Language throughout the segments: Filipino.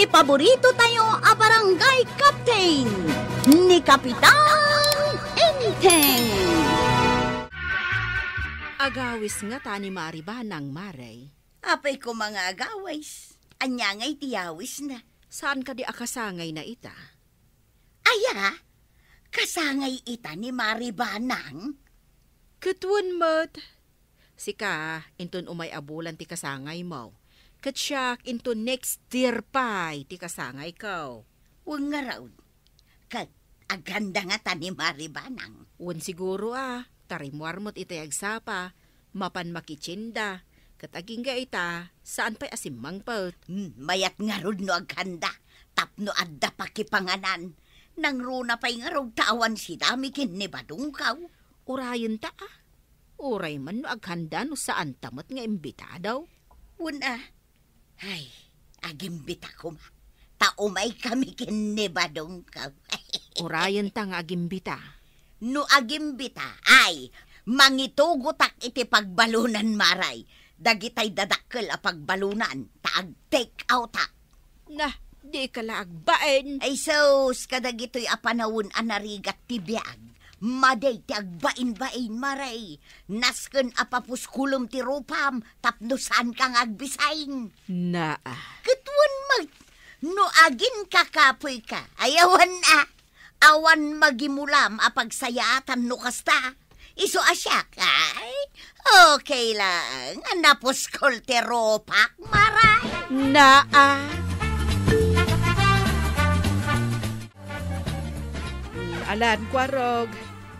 ti paborito tayo a barangay captain ni Kapitan Enteng. Agawis nga ta ni Maribanang, Maray. Apay ko mga agawis, anya nga'y tiyawis na. Saan ka di akasangay na ita? Aya, kasangay ita ni Maribanang. Katwan mat. Sika, inton umay abulan ti kasangay mo. Katsyak, inton next year pa, ti kasangay ko. Huwag nga raw. Kat, aganda nga ta ni Maribanang. Wan siguro tarimuar mo't itay agsapa, mapan makichinda. Kataging ga ita, saan pa'y asimang paut? Mayat nga rod no aganda, tapno adda pakipanganan. Nang runa pa'y nga rod tawan si dami kin ni Badungkaw. Urayan ta Uray man no aghanda no saan tamot nga imbita daw. Una, ay, agimbita ko ma. Taumay kami kin ni Badungkaw. Urayan ta nga agimbita. No agimbita, ay, mangitugutak iti pagbalunan maray. Dagitay dadakkel a pagbalunan, taag take out ta. Nah, di ka laagbain. Ay sos, kadagito'y apanawon anarigat ti biag. Maday ti agbain-bain maray. Nasken apapuskulom ti rupam, tapnusan kang agbisain. Katwan mag, no agin kakapoy ka, ayawan awan magimulam apagsayaatan no kasta. Iso asyak, ay, okay lang. Napos kolteropak, maray. Alan, kwarog.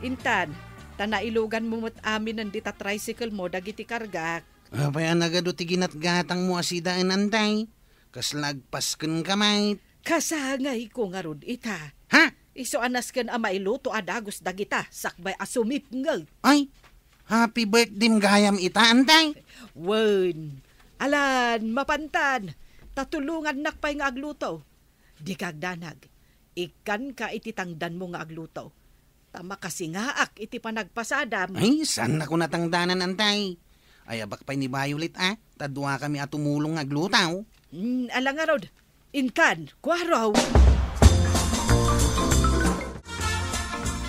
Intan, tanailugan mo mo't amin nandita tricycle mo, dagiti kargak. Apay anagado ti ginatgatang mo asidaan antay. Kaslagpasken kamay. Kasangay ko nga rod ita. Ha? Iso anas ken mailuto adagos dagita, sakbay asumip ngel. Ay, happy birthday gayam ita antay. Wen, alan, mapantan, tatulungan nakpay nga agluto. Di kagdanag, ikan ka iti tangdan mo nga agluto. Tama kasi nga iti panagpasadam. Ay, saan ako natangdanan antay? Ay, abak pa'y ni Violet tadwa kami atumulong aglutaw. Alang nga rod, inkan, kwaraw.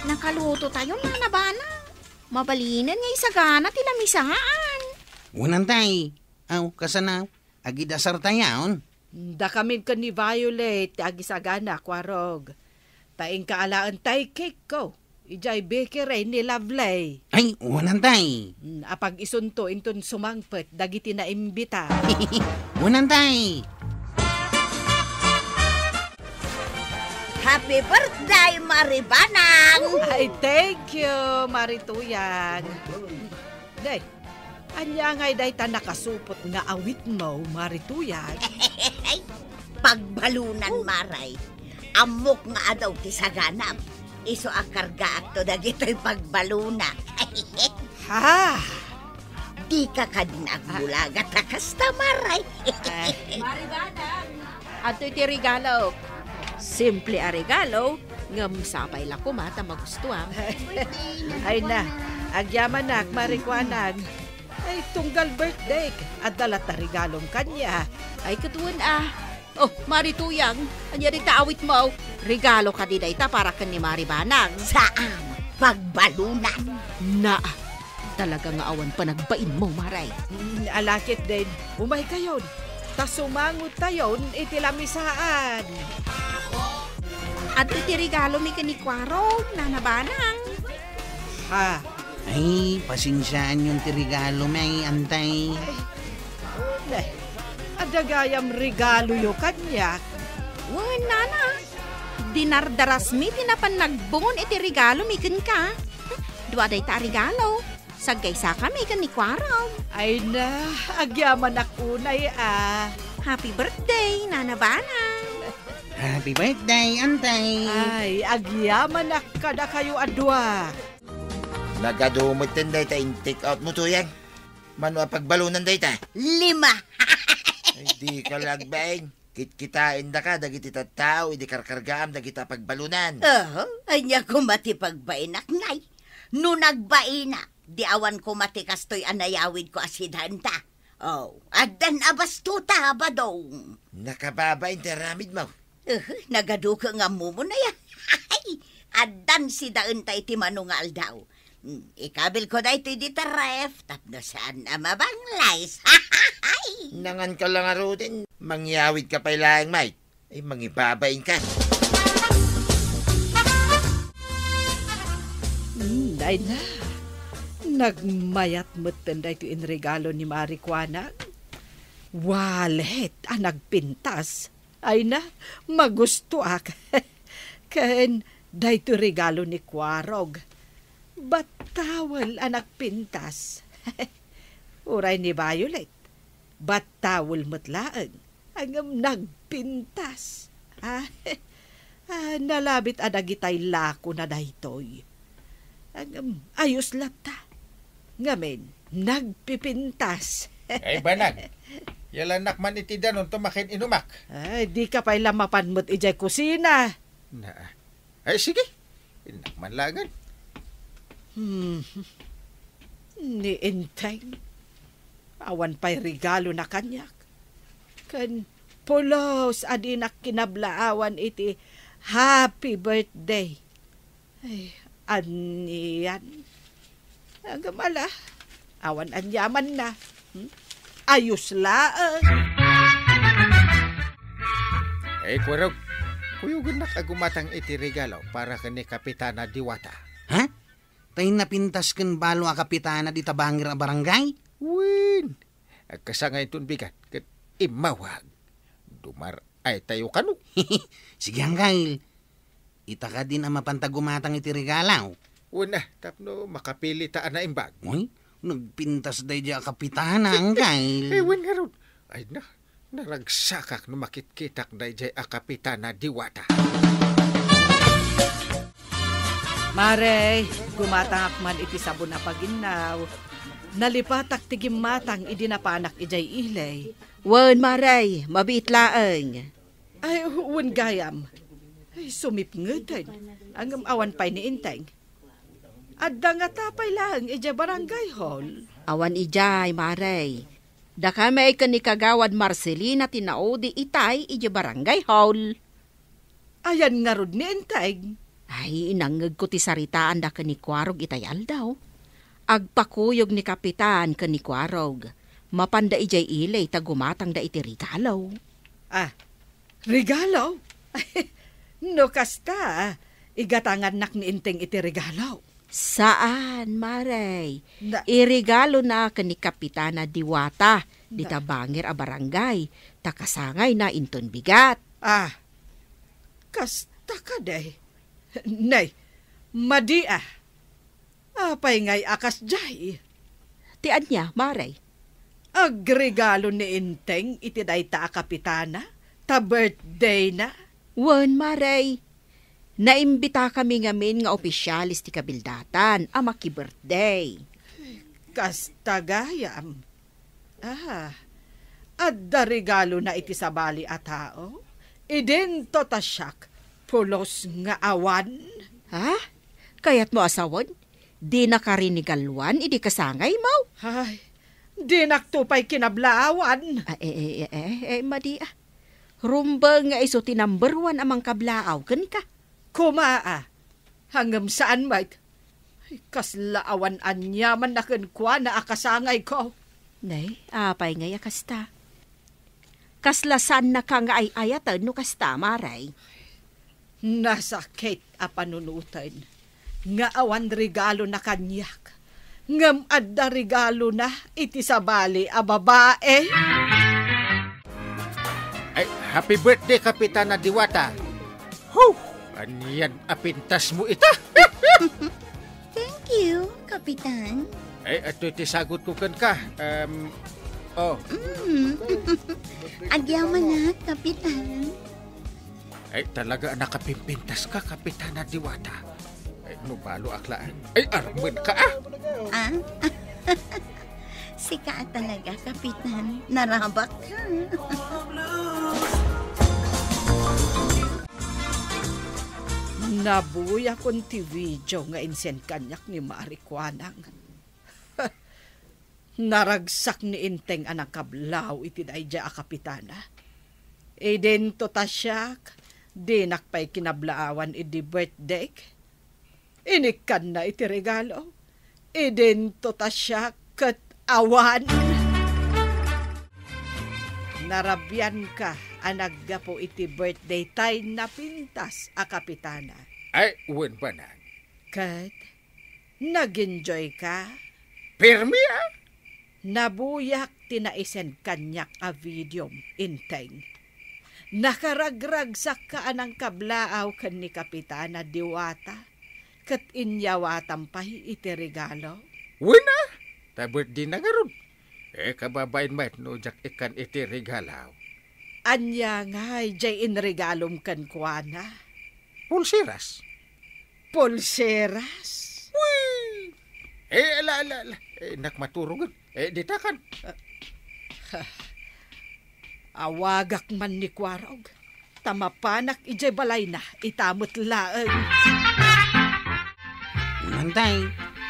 Nakaluto tayo na bana. Mabalinan nga isagana tilamisaan. Unantay, kasanaw, agidasar tayaon. Da kami ka ni Violet, agisagana, kwarog. Taing kaalaan tay cake ko. Ijay bakery ni Lovely. Ay, unantay. Apag isunto, inton sumangpet, dagiti na imbita. Unantay. Happy birthday, Maribanang! Ay, thank you, Marituyang. Day, anya ngay day ta nakasupot nga awit mo, Marituyang. Pagbalunan, maray. Amok nga adaw ti saganam. Iso akarga akto dagito'y pagbaluna. Ha? Di ka kadinagmulagat akasta, maray. Maribanang, ato iti regalo. Simple a regalo, ngam sapay la kumata magustuhan. Ay na, agyaman nak, marikwanag. Ay, tunggal birthday, at dalat na regalong kanya. Ay, katuan Oh, Marituyang, anya rin taawit mo. Regalo ka din ita para kan ni Maribanang. Saan? Pagbalunan. Talaga nga awan pa nagbain mo, Maray. Alakit din, umay kayon. Tas sumangot tayon, itilamisaan. At iti regalo mi kanikwarog, nanabanang. Ha? Ay, pasinsyaan yung tirigalo may antay. Ay, adagayam regalo yo kanya. Wan, nana. Dinardaras mi, tinapan nagbungon iti regalo mi ka. Dua day ta regalo. Sagay sa kami kanikwarog. Ay na, agyaman akunay Happy birthday, Nana Banang. Happy birthday, antay. Ay, agyaman kada kayo adwa. Nagadumot din day ta in take out mo to yan. Mano pagbalunan day ta? 5. Ay di ka lagbaing. Kitkitain da ka, dagiti tattao, idi karkargaam, dagita pagbalunan. Anya ko mati pagbainak ngay. No nagbainak, di awan ko mati kastoy anayawid ko asidanta. Oh, adan abastuta badong. Nakababa interamid mo. Nagaduka nga mo na yan. Adan si daun tayo ti manungal daw. Ikabil ko na ito di taref, tapno saan na mabanglais. Nangan ka lang arutin, mangyawid ka pa ilang, mate. Ay, mangibabain ka. Day na. Nagmayat mo't tanday ito in regalo ni Marikwana. Wallet, nagpintas. Ay na, magusto ak. Ken, day ito regalo ni Kwarog. Batawal anak pintas. Uray ni Violet. Batawal mutlaan. Ang nagpintas. Nalabit adagitay lako na daytoy. Ayos lata. Ngamen, nagpipintas. Ay, banag. Yalanak man itidanon tumakin inumak. Ay, di ka pa ilamapan mo't ijay kusina. Ay, sige. Inak man langan. Ni Inteng. Awan pa'y regalo na kanyak. Kan pulos adinak kinablaawan iti happy birthday. Ay, aniyan. Agamala. Awan anyaman na. Ayos laang. Ay, Kwarog. Kuyugan na kagumatang iti regalo para kani Kapitana Diwata. Ha? Tayo napintas kan balo a kapitana di tabangir a barangay? Win. Agkasangay itong bigat. Kat imawag. Dumar ay tayo kanu. Sige hanggail. Ita ka din ang mapantagumatang iti regalaw. Una, tapno makapili taan na imbag. Uy, nagpintas day di a kapitana hanggail. Win nga ron. Ay na, naragsakak no makitkitak na ijay a Kapitana Diwata. Mare, gumatangak man iti sabon na paginaw. Nalipatak tigim matang idinapanak ijay ilay. Wan, Maray, mabitlaang. Ay, huwag gayam. Ay, sumipngutan. Ang awan pa'y ni Inteng. Adda nga tapay lang, ija barangay hall. Awan ijay, Maray. Da kami ay kanikagawad Marcelina tinaodi itay ija barangay hall. Ayan nga rod ni Inteng. Ay, inangag ko ti saritaan da kanikwarog itayal daw. Agpakuyog ni Kapitan kanikwarog. Mapanda ijay ilay tagumatang da iti regalaw. Regalo? No kasta, igatangan nak ni Inteng iti regalo. Saan, Maray? Irigalo na kani Kapitana Diwata, di tabangir a barangay, takasangay na inton bigat. Kasta ka day. Nay, madia. Apay ngay akas jay. Tian niya, Maray. Agregalo ni Inteng iti dayta a Kapitana, ta birthday na. Wan, Maray. Naimbita kami ngamin nga opisyalis ti kabildatan, a maki-birthday. Kasta gayam. Adda regalo na iti sabali a tao. Idento tasyak, pulos nga awan. Ha? Kayat mo asawan? Di nakarinigalwan, idi kasangay mo? Ay, di naktupay kinablaawan. Madi Rumba nga iso ti number 1 amang kablaaw, kan ka? Kumaa, hanggang saan mait? Kaslaawan anyaman na kwa na akasangay ko. Nay, apay ngay akasta. Kaslasan na ka nga ay ayatan no kasta, Maray. Nasakit a panunutan. Nga awan regalo na kanyak. Ngam adda regalo na iti sabali a babae. Ay, happy birthday, Kapitana Diwata. Aniyan apintas mo ita. Thank you, Kapitan. Ay, ato iti sagot ko kan ka. Agyaman na, Kapitan. Ay, talaga nakapimpintas ka, Kapitana Diwata. Ay, nubalo aklaan. Ay, arman ka Sika talaga, Kapitan. Narabak ka. Nabuya kon ti video nga insen kanyak ni Marikwanang. Naragsak ni Inteng anang kablaw iti dayja a kapitana. Idento ta siyak, dinakpay kinablaawan iti birthday. Inikan na iti regalo. Idento ta siyak ket awan. Narabyan ka anaggapo iti birthday tay napintas a kapitana. Ay, wen ba na? Ket, nag-enjoy ka? Pirmi Nabuyak tinaisen kanyak a video, Inteng. Nakaragragsak ka anang kablaaw kan ni Kapitana Diwata, kat inyawatan pa iti regalo. Wina, tabot din na nga ron. Kababain mat no jak ikan iti regalaw. Anya nga, jay inregalom kan kuana. Pulsiras. Pulseras? Uy! Ala. Nakmaturugan. Ditakan. Awagak man ni Kwarog. Tamapanak ijay balay na, itamot laeng. Unantay,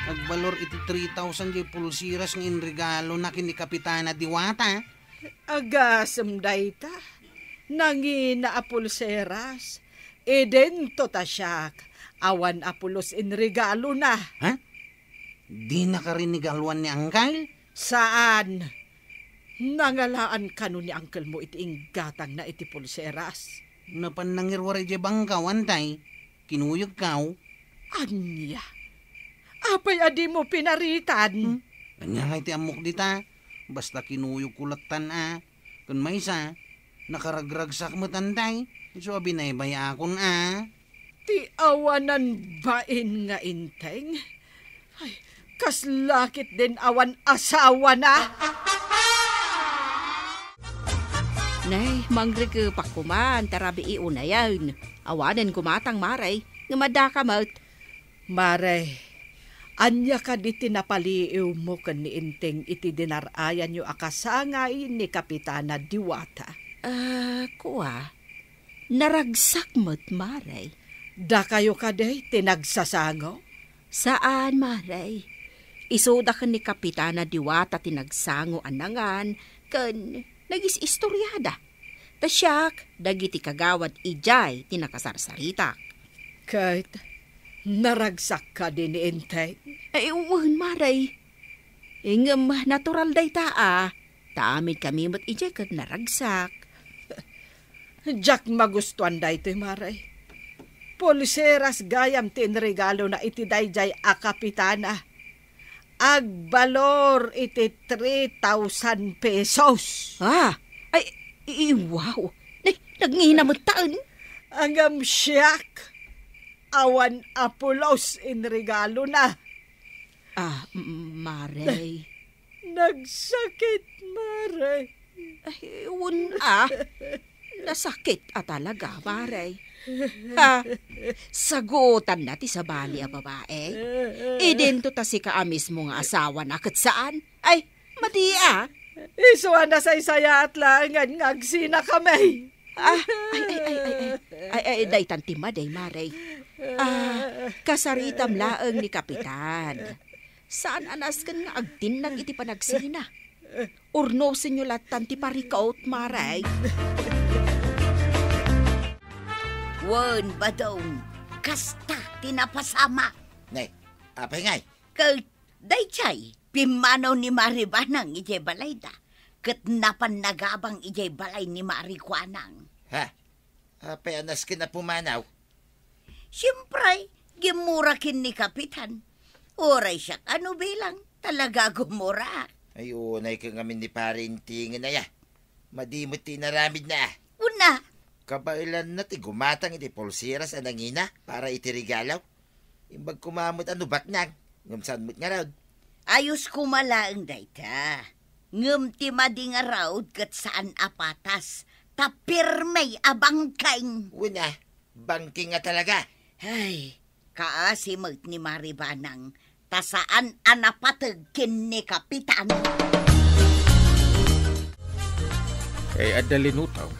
agbalor iti 3,000 jay pulsiras ng regalo na kini Kapitana Diwata. Agasem dayta, nangina a pulseras, idento ta siyak, awan apulos in regalo na. Ha? Di nakarinigaluan ni Angkal? Saan? Nangalaan ka nun ni uncle mo iti inggatang na iti pulseras. Napan nangirwari jay bangkaw, antay. Kinuyog kaw. Anya? Apay adi mo pinaritan? Anya nga iti amok dita. Basta kinuyog kulatan Kun may isa, nakaragragsak mo tantay. So binaybaya akon Ti awanan bain nga Inteng? Ay, kaslakit din awan asawa na. Nay, mangrike pakuman, tarabi iunayan. Awanan kumatang maray, nga madakamot. Mare, anya ka di tinapaliiw mo kan ni Inteng iti dinarayan yo akasangay ni Kapitana Diwata. Kuwa, naragsak mo't maray. Da kayo ka day tinagsasango? Saan, maray? Isuda ka ni Kapitana Diwata tinagsango anangan, kan nagis-istoryada. Tasyak, dagiti kagawad ijay tinakasarsaritak. Kahit naragsak ka din ni Inteng? Ay, uwan, maray. Ingam, natural day Taamid kami mo't ijay kad naragsak. Jack magustuhan day ito'y maray. Pulseras gayam tinregalo na iti dayjay a Kapitana. Agbalor iti 3,000 pesos. Wow. Nagngina mo taan. Angam siyak. Awan apulos in regalo na. Maray. Nagsakit, Maray. Nasakit talaga, Maray. Sagutan na ti sa bali a babae. Idento ta si kaamis mo nga asawa na kat saan? Ay, mati Isuan na sa isaya at langan ngagsina kami. Ay, day tantima day, Maray. Kasaritam laeng ni Kapitan. Saan anas kan nga agtinag iti panagsina? Urnosin nyo latan ti parikaot, Maray. Wan badong, kasta tinapasama. Nay, apay ngay. Kat daychay, pimanaw ni Maribanang ijay balay da. Kat napan nagabang ijay balay ni Marikwanang. Ha? Apay anas ka na pumanaw. Siyempre, gimurakin ni Kapitan. Oray siya, ano bilang? Talaga gumura. Ay, unay ka ngamin ni parintingin na ya. Madimot tinaramid na. Una, Kabailan na ti gumatang iti pulsiras anangina para iti regalaw. Imbag kumamot baknang, ngamsan mo't nga raud. ayos kumalaang dayta. Ngem ti madi nga raud kat saan apatas. Tapirmay abangkaing. Una, bangking nga talaga. Ay, kaasimag ni Maribanang. Tasaan anapatagkin ni Kapitan. Adalinutaw.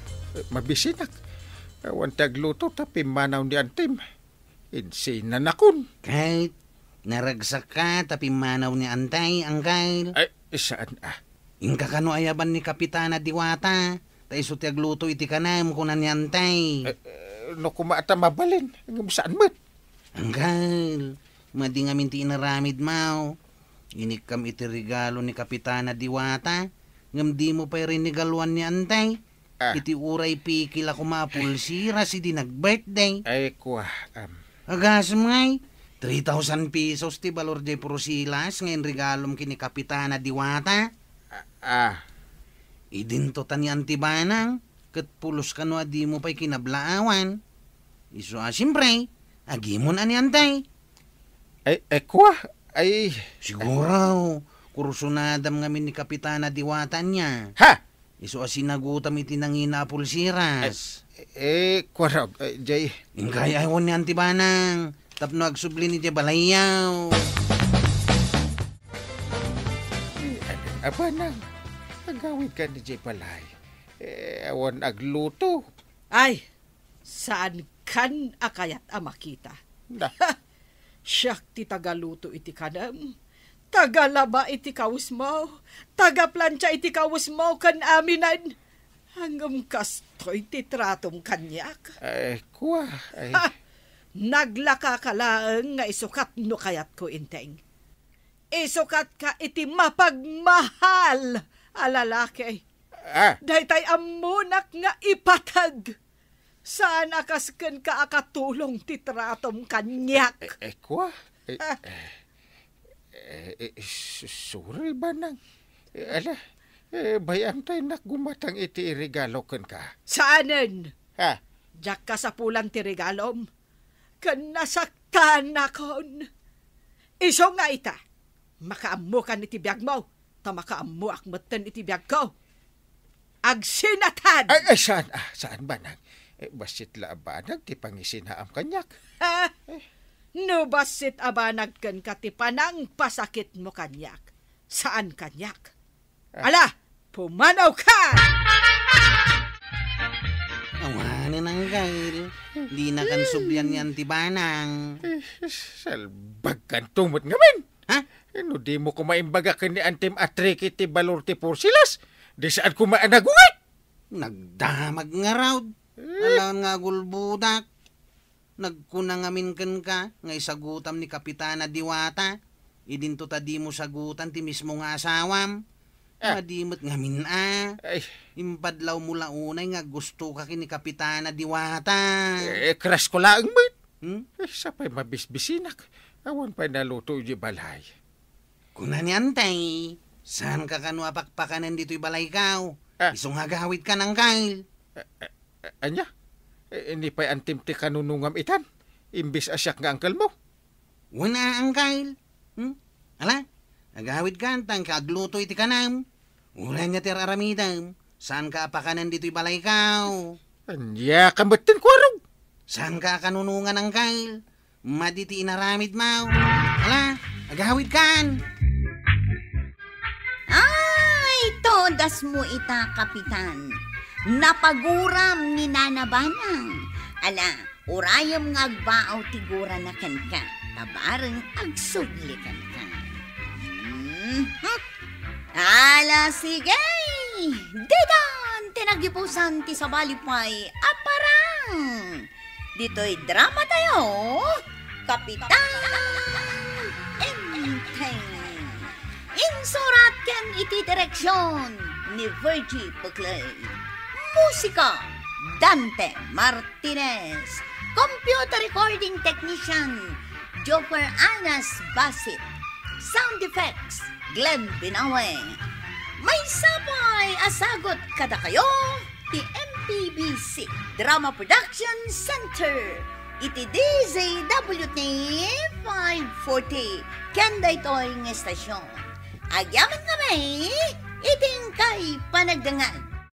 Mabisinak. Awan tagluto tapi manaw ni Antim. Insinan akon. Kahit Naragsak ka tapi manaw ni Antay, Angkal. Ay, saan Ingka kano ayaban ni Kapitana Diwata. Tay sutiag luto iti kanam kunan ni Antay. No kumata mabalin. Ngam saan mo't? Angkal, madi nga minti inaramid mau. Inikam iti regalo ni Kapitana Diwata. Ngam di mo pa'y rinigaluan ni Antay. Iti uray pikil ako mapulsira si di nag-birthday. Ay, kuha. Agas ngay, 3,000 pesos ti balor di Prusilas ngayon regalom kini Kapitana Diwata. Idinto tani antibanang, kat pulos ka no adi mo pa'y kinablaawan. Iso siyempre, agi mo na ni Antay. Ay, kuha. Ay, siguro, kursunadam ngamin ni Kapitana Diwata niya. ha? Iso sinagutam iti nangina pulsiras. Kuha, Jay. Ingkay ayaw ni antibanang, tapno agsubli ni Jay Balayaw. Aba nang, nagawid ka ni Jay Balay. Awan agluto. Ay, saan kan akayat makita? Na, Siyak ti tagaluto iti kanam. Tagalaba iti kawis mo. Tagaplancha iti kawis mo kan aminan. Hanggang kastoy ti tratom kanyak. kuha. Ha! Naglaka ka lang nga isukat no kayat ko inteng. Isukat ka iti mapagmahal alalaki. Daytay amunak nga ipatag. Saan akasken ka akatulong ti tratom kanyak. Kuha. Sorry ba nang? Ala, bayang tayo gumatang iti regalo kan ka. Saanen? Ha? Diyak ka sa pulan ti regalom. Kan nasaktan akon. Iso nga ita. Makaammo kan iti biyag mo. Ta makaammo akmatan iti biyag ko. Agsinatan! Ay, saan ba nang? Basit laabanag ti pangisinaam kanyak. No basit abanag kan katipanang pasakit mo kanyak. Saan kanyak? Ala, pumanaw ka! Awanin ang Kyle. Di na kan sublian ni antibanang. Salbag kan tumot ngamin. Ha? No di mo kumaimbaga kan ni Antim Atriki ti balor ti Porsilas. Di saan kumaanagungat. Nagdamag nga raw. Alam nga gulbudak. Nagkunang amin ka nga isagutam ni Kapitana Diwata. Idinto ta di mo sagutan ti mismo nga asawam. Madimot ngamin Ay. Impadlaw mula unay nga gusto ka kini Kapitana Diwata. Crush ko lang mo. Sapay mabisbisinak. Awan pa naluto yung balay. Kuna ni Antay, saan ka kanwa pakpakanan dito'y balay kao? Isong hagawit ka ng Kyle. Anya? Hindi pa'y antimti kanunungam itan. Imbis asyak nga angkal mo. Wala ang Kyle. Ala, hagawit ka antang kagluto iti kanam. Wala niya tiraramidam. Saan ka apakanan dito'y balay kao? Anya kamatin ko arong. Saan ka kanunungan ng Kyle? Maditi inaramid mau. Ala, hagawit kan. Ay, todas mo ita, Kapitan. Napaguram ni Nanabanang. Ala, urayam nga agbaaw tigura na kan ka. Tabarang agsugli kan ka. Ala, sige. Didan, tinagipusan ti sa balipay. Aparang. Dito'y drama tayo. Kapitan Enteng. Insurat ken iti direksyon ni Virgie Buckley. Musika, Dante Martinez. Computer recording technician, Joper Anas Basit. Sound effects, Glenn Binawe. May sapay asagot kada kayo, ti MPBC Drama Production Center. Iti DZWT 540 kenda ito'y ng estasyon. Agyaman kami, iting kay panagdangan.